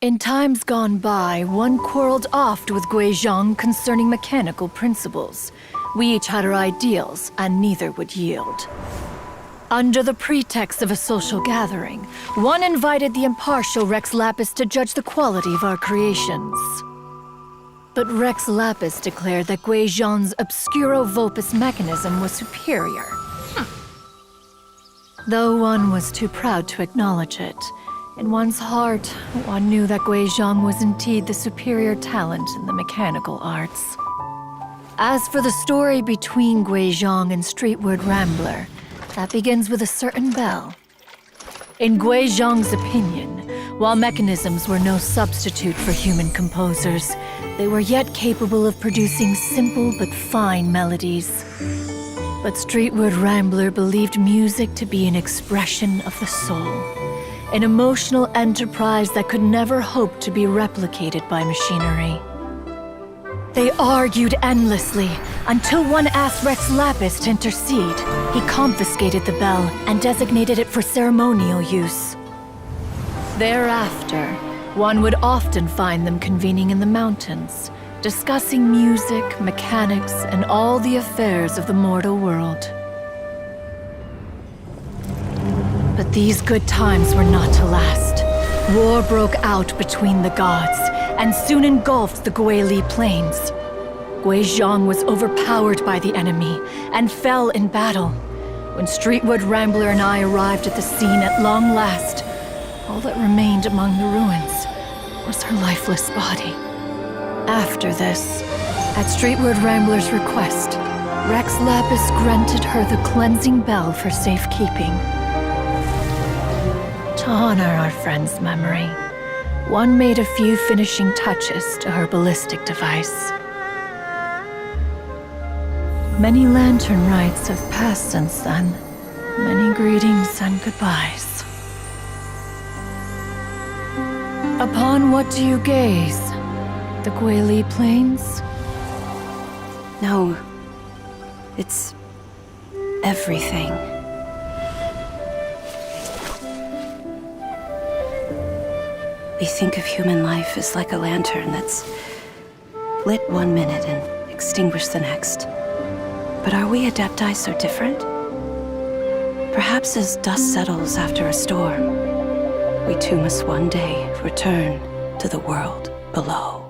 In times gone by, one quarreled oft with Guizhong concerning mechanical principles. We each had our ideals, and neither would yield. Under the pretext of a social gathering, one invited the impartial Rex Lapis to judge the quality of our creations. But Rex Lapis declared that Guizhong's Obscuro Vulpus mechanism was superior. Though one was too proud to acknowledge it, in one's heart, one knew that Guizhong was indeed the superior talent in the mechanical arts. As for the story between Guizhong and Streetward Rambler, that begins with a certain bell. In Guizhong's opinion, while mechanisms were no substitute for human composers, they were yet capable of producing simple but fine melodies. But Streetward Rambler believed music to be an expression of the soul, an emotional enterprise that could never hope to be replicated by machinery. They argued endlessly, until one asked Rex Lapis to intercede. He confiscated the bell and designated it for ceremonial use. Thereafter, one would often find them convening in the mountains, discussing music, mechanics, and all the affairs of the mortal world. But these good times were not to last. War broke out between the gods, and soon engulfed the Guili plains. Guizhong was overpowered by the enemy, and fell in battle. When Streetwood Rambler and I arrived at the scene at long last, all that remained among the ruins was her lifeless body. After this, at Streetwood Rambler's request, Rex Lapis granted her the cleansing bell for safekeeping. To honor our friend's memory, one made a few finishing touches to her ballistic device. Many lantern rites have passed since then. Many greetings and goodbyes. Upon what do you gaze? The Guili Plains? No. It's everything. We think of human life as like a lantern that's lit one minute and extinguished the next. But are we Adepti so different? Perhaps as dust settles after a storm, we too must one day return to the world below.